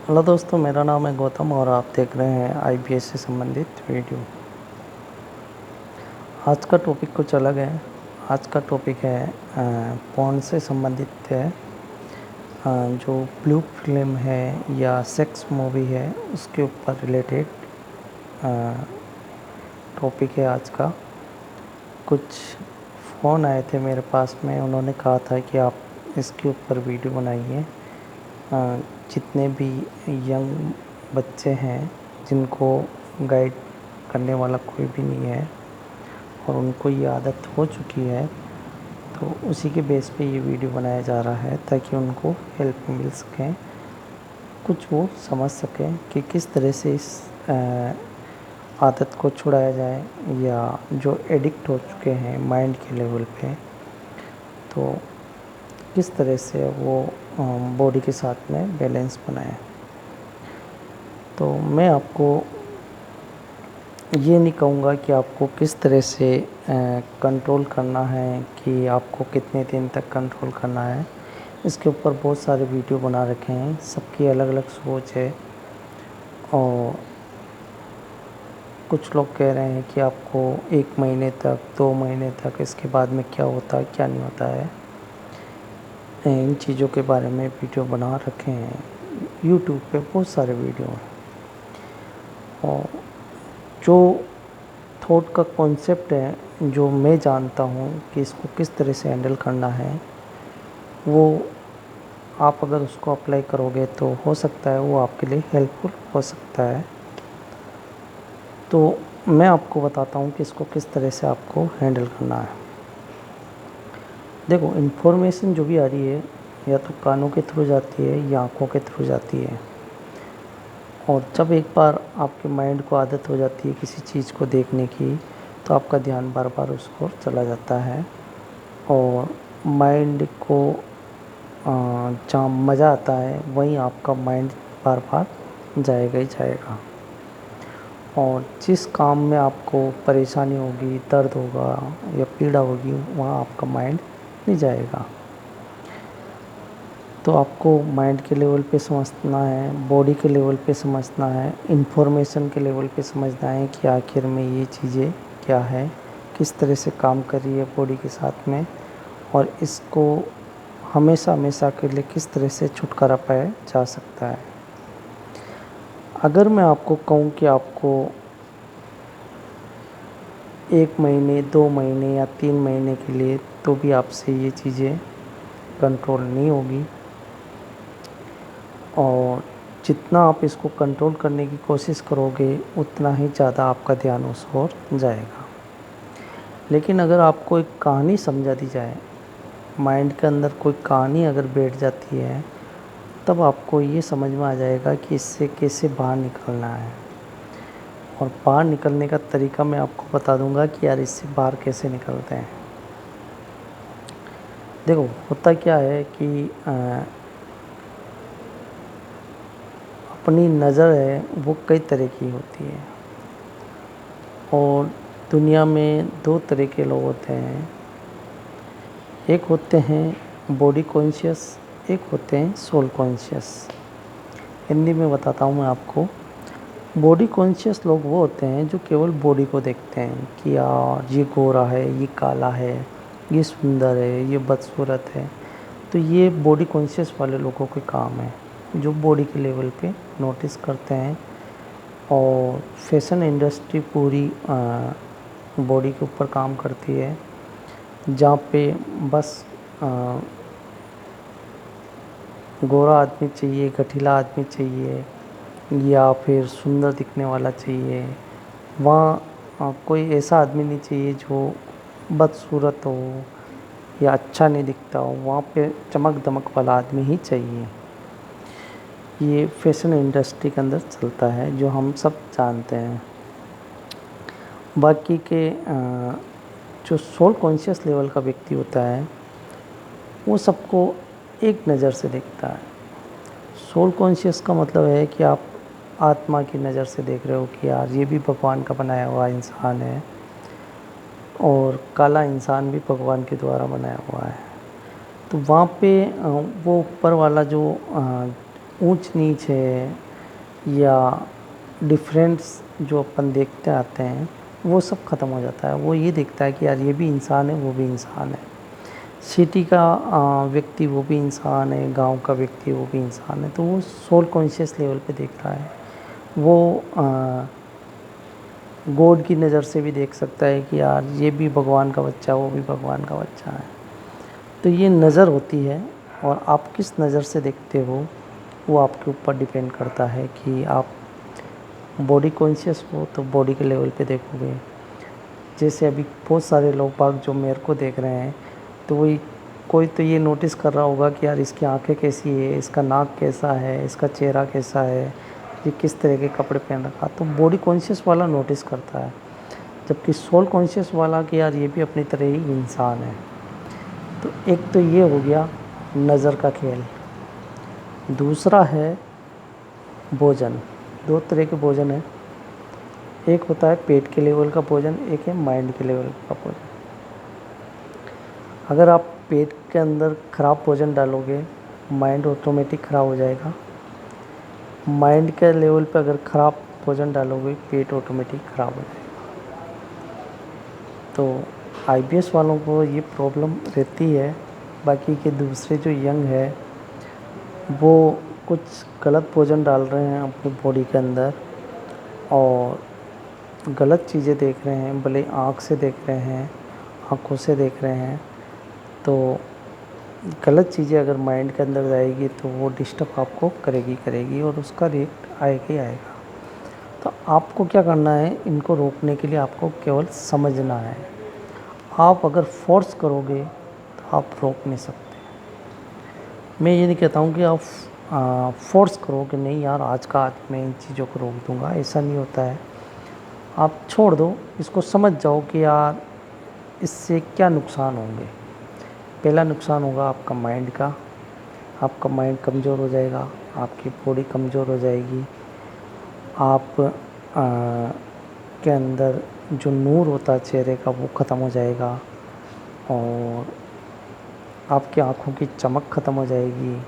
Hello दोस्तों, मेरा नाम है गौतम और आप देख रहे हैं आईपीएस से संबंधित वीडियो। आज का टॉपिक कुछ अलग है। आज का टॉपिक है पॉर्न से संबंधित है। जो ब्लू फिल्म है या सेक्स मूवी है उसके ऊपर रिलेटेड टॉपिक है आज का। कुछ फ़ोन आए थे मेरे पास में, उन्होंने कहा था कि आप इसके ऊपर वीडियो बनाइए। जितने भी यंग बच्चे हैं जिनको गाइड करने वाला कोई भी नहीं है और उनको ये आदत हो चुकी है, तो उसी के बेस पे ये वीडियो बनाया जा रहा है ताकि उनको हेल्प मिल सके, कुछ वो समझ सकें कि किस तरह से इस आदत को छुड़ाया जाए, या जो एडिक्ट हो चुके हैं माइंड के लेवल पे, तो किस तरह से वो बॉडी के साथ में बैलेंस बनाएं। तो मैं आपको ये नहीं कहूँगा कि आपको किस तरह से कंट्रोल करना है, कि आपको कितने दिन तक कंट्रोल करना है। इसके ऊपर बहुत सारे वीडियो बना रखे हैं, सबकी अलग अलग सोच है। और कुछ लोग कह रहे हैं कि आपको 1 महीने तक, 2 महीने तक, इसके बाद में क्या होता है क्या नहीं होता है, इन चीज़ों के बारे में वीडियो बना रखे हैं। यूट्यूब पे बहुत सारे वीडियो हैं। और जो थॉट का कॉन्सेप्ट है, जो मैं जानता हूँ कि इसको किस तरह से हैंडल करना है, वो आप अगर उसको अप्लाई करोगे तो हो सकता है वो आपके लिए हेल्पफुल हो सकता है। तो मैं आपको बताता हूँ कि इसको किस तरह से आपको हैंडल करना है। देखो, इन्फॉर्मेशन जो भी आ रही है या तो कानों के थ्रू जाती है या आँखों के थ्रू जाती है। और जब एक बार आपके माइंड को आदत हो जाती है किसी चीज़ को देखने की, तो आपका ध्यान बार बार उस ओर चला जाता है। और माइंड को जहाँ मज़ा आता है वहीं आपका माइंड बार बार जाएगा ही जाएगा। और जिस काम में आपको परेशानी होगी, दर्द होगा या पीड़ा होगी, वहाँ आपका माइंड नहीं जाएगा। तो आपको माइंड के लेवल पे समझना है, बॉडी के लेवल पे समझना है, इन्फॉर्मेशन के लेवल पे समझना है कि आखिर में ये चीज़ें क्या है, किस तरह से काम कर रही है बॉडी के साथ में, और इसको हमेशा हमेशा के लिए किस तरह से छुटकारा पाया जा सकता है। अगर मैं आपको कहूँ कि आपको 1 महीने, 2 महीने या 3 महीने के लिए, तो भी आपसे ये चीज़ें कंट्रोल नहीं होगी। और जितना आप इसको कंट्रोल करने की कोशिश करोगे उतना ही ज़्यादा आपका ध्यान उस ओर जाएगा। लेकिन अगर आपको एक कहानी समझा दी जाए, माइंड के अंदर कोई कहानी अगर बैठ जाती है, तब आपको ये समझ में आ जाएगा कि इससे कैसे बाहर निकलना है। और बाहर निकलने का तरीका मैं आपको बता दूंगा कि यार इससे बाहर कैसे निकलते हैं। देखो, होता क्या है कि अपनी नज़र है वो कई तरह की होती है। और दुनिया में 2 तरह के लोग होते हैं। एक होते हैं बॉडी कॉन्शियस, एक होते हैं सोल कॉन्शियस। हिंदी में बताता हूँ मैं आपको। बॉडी कॉन्शियस लोग वो होते हैं जो केवल बॉडी को देखते हैं कि यार ये गोरा है, ये काला है, ये सुंदर है, ये बदसूरत है। तो ये बॉडी कॉन्शियस वाले लोगों के काम है, जो बॉडी के लेवल पे नोटिस करते हैं। और फैशन इंडस्ट्री पूरी बॉडी के ऊपर काम करती है, जहाँ पे बस गोरा आदमी चाहिए, गठीला आदमी चाहिए, या फिर सुंदर दिखने वाला चाहिए। वहाँ कोई ऐसा आदमी नहीं चाहिए जो बदसूरत हो या अच्छा नहीं दिखता हो। वहाँ पे चमक दमक वाला आदमी ही चाहिए। ये फैशन इंडस्ट्री के अंदर चलता है, जो हम सब जानते हैं। बाकी के जो सोल कॉन्शियस लेवल का व्यक्ति होता है, वो सबको एक नज़र से देखता है। सोल कॉन्शियस का मतलब है कि आप आत्मा की नज़र से देख रहे हो कि यार ये भी भगवान का बनाया हुआ इंसान है, और काला इंसान भी भगवान के द्वारा बनाया हुआ है। तो वहाँ पे वो ऊपर वाला जो ऊंच नीच है या डिफरेंस जो अपन देखते आते हैं वो सब ख़त्म हो जाता है। वो ये देखता है कि यार ये भी इंसान है, वो भी इंसान है। सिटी का व्यक्ति वो भी इंसान है, गांव का व्यक्ति वो भी इंसान है। तो वो सोल कॉन्शियस लेवल पे देख रहा है। वो गॉड की नज़र से भी देख सकता है कि यार ये भी भगवान का बच्चा, वो भी भगवान का बच्चा है। तो ये नज़र होती है, और आप किस नज़र से देखते हो वो आपके ऊपर डिपेंड करता है कि आप बॉडी कॉन्शियस हो तो बॉडी के लेवल पे देखोगे। जैसे अभी बहुत सारे लोग बाग जो मेरे को देख रहे हैं, तो वही कोई तो ये नोटिस कर रहा होगा कि यार इसकी आंखें कैसी है, इसका नाक कैसा है, इसका चेहरा कैसा है, ये किस तरह के कपड़े पहन रखा। तो बॉडी कॉन्शियस वाला नोटिस करता है, जबकि सोल कॉन्शियस वाला कि यार ये भी अपनी तरह ही इंसान है। तो एक तो ये हो गया नज़र का खेल। दूसरा है भोजन। दो तरह के भोजन है, एक होता है पेट के लेवल का भोजन, एक है माइंड के लेवल का भोजन। अगर आप पेट के अंदर खराब भोजन डालोगे, माइंड ऑटोमेटिक ख़राब हो जाएगा। माइंड के लेवल पे अगर ख़राब भोजन डालोगे, पेट ऑटोमेटिक ख़राब हो जाएगा। तो आईबीएस वालों को ये प्रॉब्लम रहती है। बाकी के दूसरे जो यंग है वो कुछ गलत भोजन डाल रहे हैं अपनी बॉडी के अंदर, और गलत चीज़ें देख रहे हैं, भले आँख से देख रहे हैं, आँखों से देख रहे हैं। तो गलत चीज़ें अगर माइंड के अंदर जाएगी तो वो डिस्टर्ब आपको करेगी और उसका रिएक्ट आएगा ही आएगा। तो आपको क्या करना है, इनको रोकने के लिए आपको केवल समझना है। आप अगर फोर्स करोगे तो आप रोक नहीं सकते। मैं ये नहीं कहता हूँ कि आप फोर्स करो कि नहीं यार आज का आज मैं इन चीज़ों को रोक दूँगा, ऐसा नहीं होता है। आप छोड़ दो, इसको समझ जाओ कि यार इससे क्या नुकसान होंगे। पहला नुकसान होगा आपका माइंड का, आपका माइंड कमज़ोर हो जाएगा, आपकी बॉडी कमज़ोर हो जाएगी, आप के अंदर जो नूर होता है चेहरे का वो ख़त्म हो जाएगा, और आपकी आँखों की चमक ख़त्म हो जाएगी,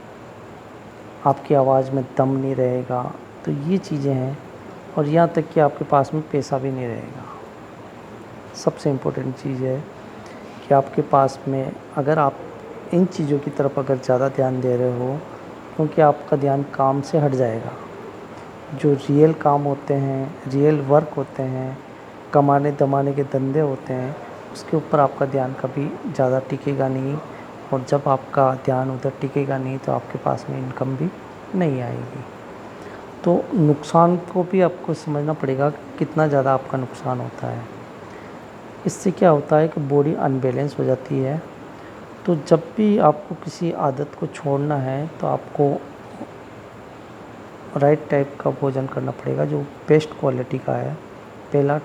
आपकी आवाज़ में दम नहीं रहेगा। तो ये चीज़ें हैं, और यहाँ तक कि आपके पास में पैसा भी नहीं रहेगा। सबसे इम्पोर्टेंट चीज़ है कि आपके पास में अगर आप इन चीज़ों की तरफ अगर ज़्यादा ध्यान दे रहे हो, क्योंकि आपका ध्यान काम से हट जाएगा। जो रियल काम होते हैं, रियल वर्क होते हैं, कमाने दमाने के धंधे होते हैं, उसके ऊपर आपका ध्यान कभी ज़्यादा टिकेगा नहीं। और जब आपका ध्यान उधर टिकेगा नहीं तो आपके पास में इनकम भी नहीं आएगी। तो नुकसान को भी आपको समझना पड़ेगा कि कितना ज़्यादा आपका नुकसान होता है। इससे क्या होता है कि बॉडी अनबैलेंस हो जाती है। तो जब भी आपको किसी आदत को छोड़ना है तो आपको राइट टाइप का भोजन करना पड़ेगा जो बेस्ट क्वालिटी का है। पहला,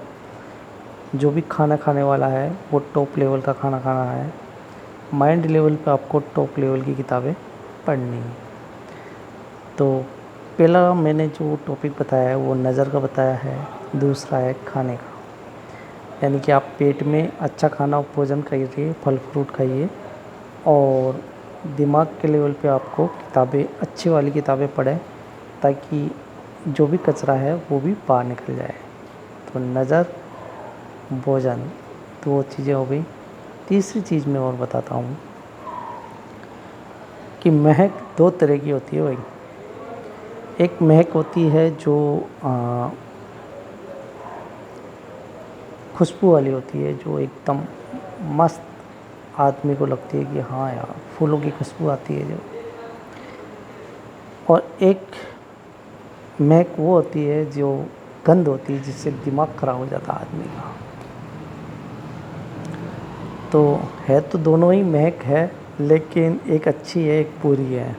जो भी खाना खाने वाला है वो टॉप लेवल का खाना खाना है। माइंड लेवल पे आपको टॉप लेवल की किताबें पढ़नी है। तो पहला मैंने जो टॉपिक बताया है वो नज़र का बताया है, दूसरा है खाने का। यानी कि आप पेट में अच्छा खाना भोजन खाइए, फल फ्रूट खाइए, और दिमाग के लेवल पे आपको किताबें, अच्छी वाली किताबें पढ़ें, ताकि जो भी कचरा है वो भी बाहर निकल जाए। तो नज़र, भोजन, तो वो चीज़ें हो गई। तीसरी चीज़ मैं और बताता हूँ कि महक दो तरह की होती है भाई। एक महक होती है जो खुशबू वाली होती है, जो एकदम मस्त आदमी को लगती है कि हाँ यार फूलों की खुशबू आती है जो। और एक महक वो होती है जो गंध होती है, जिससे दिमाग ख़राब हो जाता है आदमी का। तो है तो दोनों ही महक है, लेकिन एक अच्छी है एक बुरी है।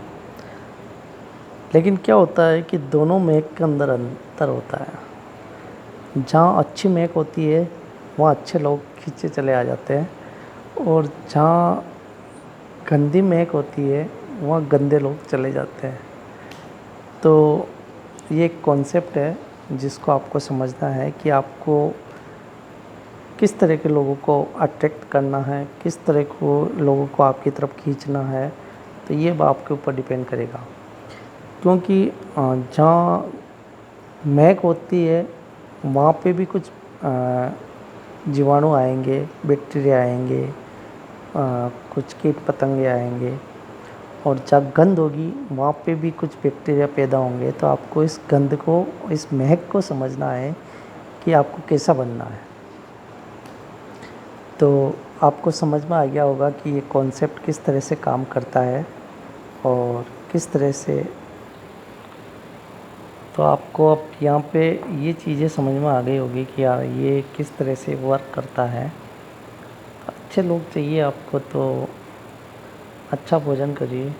लेकिन क्या होता है कि दोनों महक के अंदर अंतर होता है। जहाँ अच्छी महक होती है वहाँ अच्छे लोग खींचे चले आ जाते हैं, और जहाँ गंदी महक होती है वहाँ गंदे लोग चले जाते हैं। तो ये एक कॉन्सेप्ट है जिसको आपको समझना है कि आपको किस तरह के लोगों को अट्रैक्ट करना है, किस तरह को लोगों को आपकी तरफ खींचना है। तो ये आपके ऊपर डिपेंड करेगा। क्योंकि जहाँ महक होती है वहाँ पे भी कुछ जीवाणु आएंगे, बैक्टीरिया आएंगे, कुछ कीट पतंगे आएंगे, और जब गंध होगी वहाँ पे भी कुछ बैक्टीरिया पैदा होंगे। तो आपको इस गंध को, इस महक को समझना है कि आपको कैसा बनना है। तो आपको समझ में आ गया होगा कि ये कॉन्सेप्ट किस तरह से काम करता है और किस तरह से। तो आपको अब यहाँ पे ये चीज़ें समझ में आ गई होगी कि यार ये किस तरह से वर्क करता है। अच्छे लोग चाहिए आपको तो अच्छा भोजन करिए।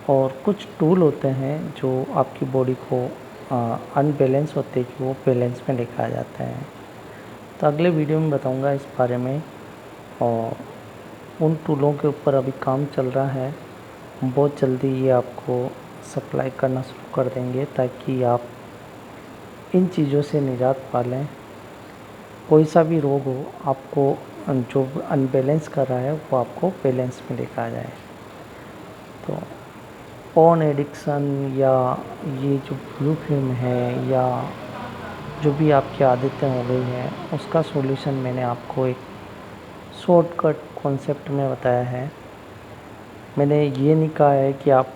और कुछ टूल होते हैं जो आपकी बॉडी को अनबैलेंस होते हैं कि वो बैलेंस में लेकर आ जाते हैं। तो अगले वीडियो में बताऊंगा इस बारे में। और उन टूलों के ऊपर अभी काम चल रहा है, बहुत जल्दी ये आपको सप्लाई करना शुरू कर देंगे ताकि आप इन चीज़ों से निजात पा लें। कोई सा भी रोग हो, आपको जो अनबैलेंस कर रहा है वो आपको बैलेंस में लेकर आ जाए। तो पॉर्न एडिक्शन या ये जो ब्लू फिल्म है या जो भी आपकी आदतें हो गई हैं, उसका सॉल्यूशन मैंने आपको एक शॉर्टकट कॉन्सेप्ट में बताया है। मैंने ये नहीं कहा है कि आप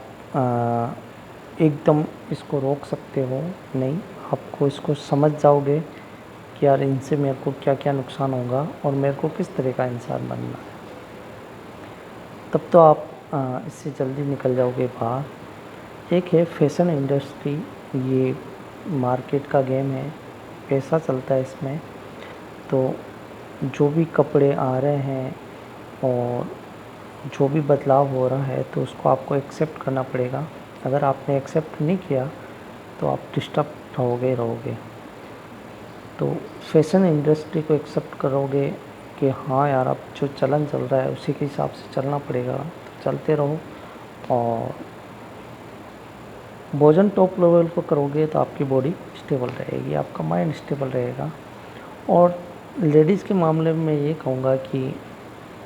एकदम इसको रोक सकते हो, नहीं। आपको इसको समझ जाओगे कि यार इनसे मेरे को क्या क्या नुकसान होगा और मेरे को किस तरह का इंसान बनना है, तब तो आप इससे जल्दी निकल जाओगे बाहर। एक है फैशन इंडस्ट्री, ये मार्केट का गेम है, पैसा चलता है इसमें। तो जो भी कपड़े आ रहे हैं और जो भी बदलाव हो रहा है तो उसको आपको एक्सेप्ट करना पड़ेगा। अगर आपने एक्सेप्ट नहीं किया तो आप डिस्टर्ब रहोगे। तो फैशन इंडस्ट्री को एक्सेप्ट करोगे कि हाँ यार अब जो चलन चल रहा है उसी के हिसाब से चलना पड़ेगा, तो चलते रहो। और भोजन टॉप लेवल को करोगे तो आपकी बॉडी स्टेबल रहेगी, आपका माइंड स्टेबल रहेगा। और लेडीज़ के मामले में ये कहूँगा कि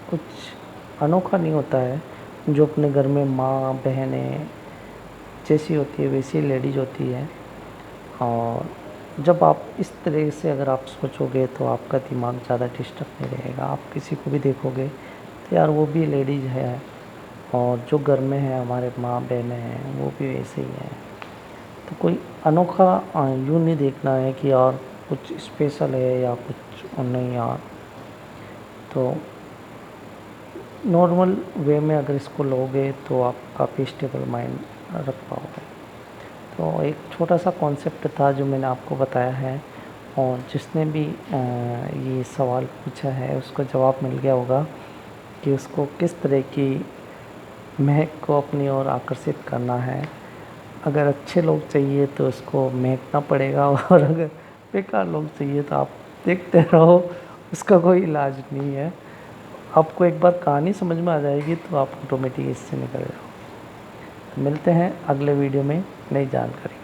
कुछ अनोखा नहीं होता है। जो अपने घर में माँ बहनें जैसी होती है वैसी लेडीज़ होती है। और जब आप इस तरह से अगर आप सोचोगे तो आपका दिमाग ज़्यादा डिस्टर्ब नहीं रहेगा। आप किसी को भी देखोगे तो यार वो भी लेडीज़ है, और जो घर में है हमारे माँ बहनें हैं वो भी वैसे ही हैं। तो कोई अनोखा यूँ नहीं देखना है कि यार कुछ स्पेशल है या कुछ नहीं यार। तो नॉर्मल वे में अगर इसको लोगे तो आप काफ़ी स्टेबल माइंड रख पाओगे। तो एक छोटा सा कॉन्सेप्ट था जो मैंने आपको बताया है। और जिसने भी ये सवाल पूछा है उसको जवाब मिल गया होगा कि उसको किस तरह की महक को अपनी ओर आकर्षित करना है। अगर अच्छे लोग चाहिए तो उसको महकना पड़ेगा, और अगर बेकार लोग चाहिए तो आप देखते रहो, उसका कोई इलाज नहीं है। आपको एक बार कहानी समझ में आ जाएगी तो आप ऑटोमेटिक इससे निकल जाओ। मिलते हैं अगले वीडियो में नई जानकारी।